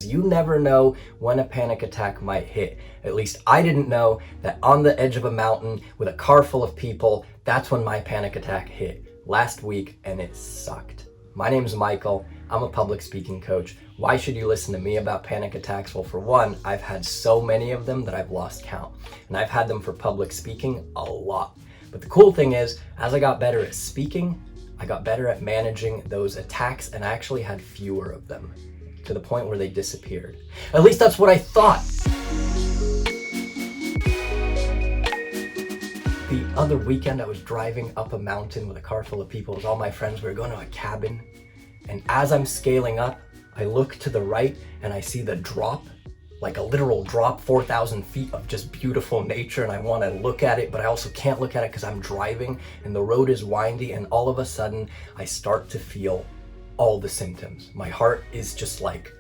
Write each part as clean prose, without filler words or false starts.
You never know when a panic attack might hit. At least I didn't know that on the edge of a mountain with a car full of people, that's when my panic attack hit last week, and it sucked. My name is Michael. I'm a public speaking coach. Why should you listen to me about panic attacks? Well, for one, I've had so many of them that I've lost count, and I've had them for public speaking a lot. But the cool thing is, as I got better at speaking, I got better at managing those attacks, and I actually had fewer of them, to the point where they disappeared. At least that's what I thought. The other weekend, I was driving up a mountain with a car full of people. It was all my friends. We were going to a cabin. And as I'm scaling up, I look to the right and I see the drop, like a literal drop, 4,000 feet of just beautiful nature. And I want to look at it, but I also can't look at it because I'm driving and the road is windy. And all of a sudden, I start to feel all the symptoms. My heart is just like,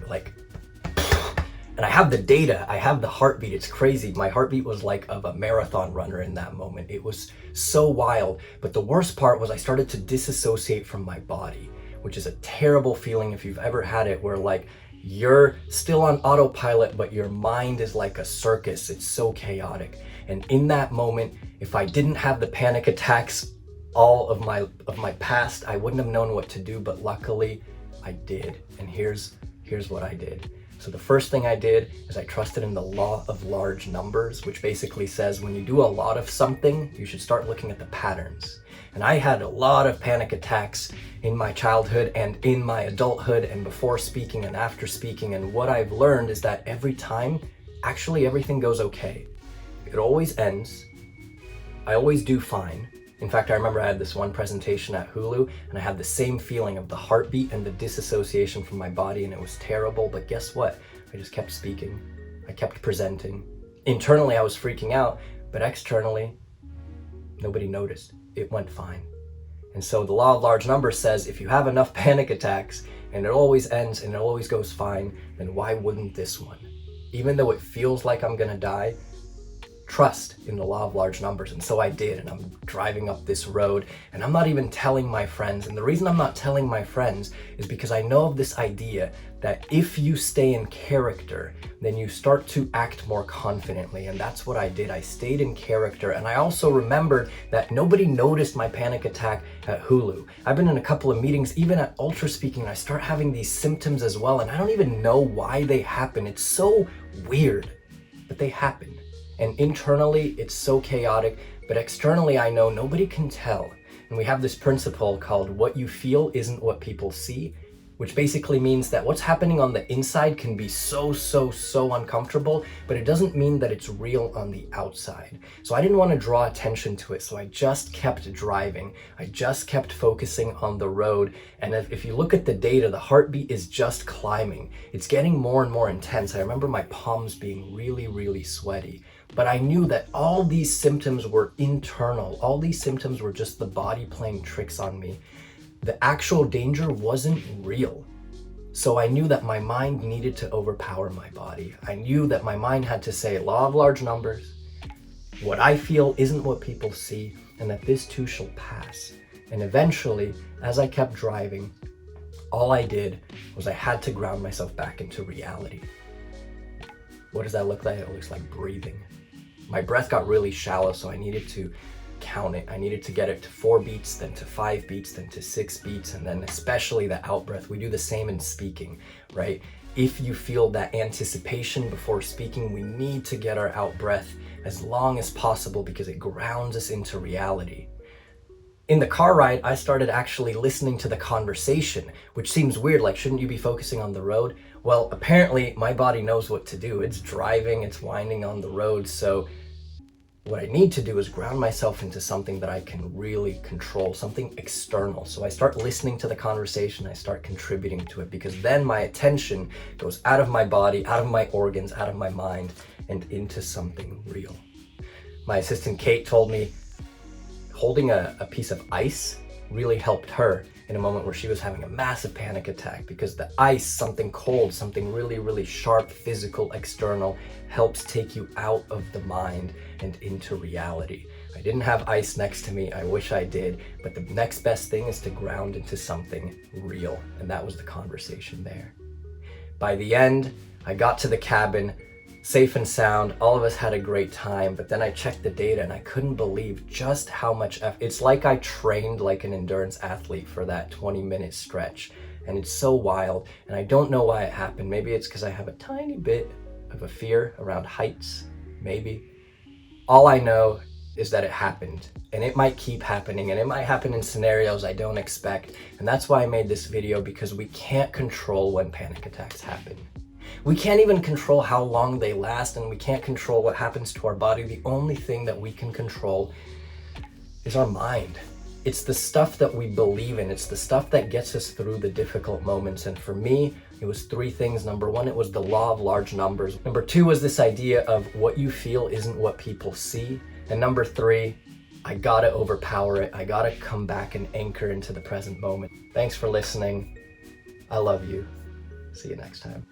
and I have the data, I have the heartbeat, it's crazy. My heartbeat was like of a marathon runner in that moment. It was so wild. But the worst part was I started to disassociate from my body, which is a terrible feeling if you've ever had it, where like you're still on autopilot, but your mind is like a circus. It's so chaotic. And in that moment, if I didn't have the panic attacks, all of my past, I wouldn't have known what to do, but luckily I did. And here's what I did. So the first thing I did is I trusted in the law of large numbers, which basically says when you do a lot of something, you should start looking at the patterns. And I had a lot of panic attacks in my childhood and in my adulthood and before speaking and after speaking. And what I've learned is that every time, actually everything goes okay. It always ends. I always do fine. In fact, I remember I had this one presentation at Hulu and I had the same feeling of the heartbeat and the disassociation from my body, and it was terrible. But guess what? I just kept speaking. I kept presenting. Internally, I was freaking out, but externally, nobody noticed. It went fine. And so the law of large numbers says if you have enough panic attacks and it always ends and it always goes fine, then why wouldn't this one? Even though it feels like I'm gonna die, trust in the law of large numbers. And so I did, and I'm driving up this road and I'm not even telling my friends. And the reason I'm not telling my friends is because I know of this idea that if you stay in character, then you start to act more confidently. And that's what I did. I stayed in character. And I also remembered that nobody noticed my panic attack at Hulu. I've been in a couple of meetings, even at Ultraspeaking, and I start having these symptoms as well. And I don't even know why they happen. It's so weird, but they happen. And internally, it's so chaotic, but externally, I know nobody can tell. And we have this principle called what you feel isn't what people see, which basically means that what's happening on the inside can be so uncomfortable, but it doesn't mean that it's real on the outside. So I didn't want to draw attention to it, so I just kept driving. I just kept focusing on the road. And if you look at the data, the heartbeat is just climbing. It's getting more and more intense. I remember my palms being really sweaty. But I knew that all these symptoms were internal. All these symptoms were just the body playing tricks on me. The actual danger wasn't real. So I knew that my mind needed to overpower my body. I knew that my mind had to say, law of large numbers, what I feel isn't what people see, and that this too shall pass. And eventually, as I kept driving, all I did was I had to ground myself back into reality. What does that look like? It looks like breathing. My breath got really shallow, so I needed to count it. I needed to get it to 4 beats, then to 5 beats, then to 6 beats, and then especially the out breath. We do the same in speaking, right? If you feel that anticipation before speaking, we need to get our out breath as long as possible because it grounds us into reality. In the car ride, I started actually listening to the conversation, which seems weird, like shouldn't you be focusing on the road? Well, apparently my body knows what to do. It's driving, it's winding on the road, so what I need to do is ground myself into something that I can really control, something external. So I start listening to the conversation, I start contributing to it, because then my attention goes out of my body, out of my organs, out of my mind, and into something real. My assistant Kate told me holding a piece of ice really helped her in a moment where she was having a massive panic attack, because the ice, something cold, something really sharp, physical, external, helps take you out of the mind and into reality. I didn't have ice next to me, I wish I did, but the next best thing is to ground into something real, and that was the conversation there. By the end, I got to the cabin, safe and sound. All of us had a great time, but then I checked the data and I couldn't believe just how much effort. It's like I trained like an endurance athlete for that 20-minute stretch, and it's so wild, and I don't know why it happened. Maybe it's because I have a tiny bit of a fear around heights, maybe. All I know is that it happened, and it might keep happening, and it might happen in scenarios I don't expect. And that's why I made this video, because we can't control when panic attacks happen. We can't even control how long they last, and we can't control what happens to our body. The only thing that we can control is our mind. It's the stuff that we believe in. It's the stuff that gets us through the difficult moments. And for me, it was 3 things. Number 1, it was the law of large numbers. Number 2 was this idea of what you feel isn't what people see. And number 3, I gotta overpower it. I gotta come back and anchor into the present moment. Thanks for listening. I love you. See you next time.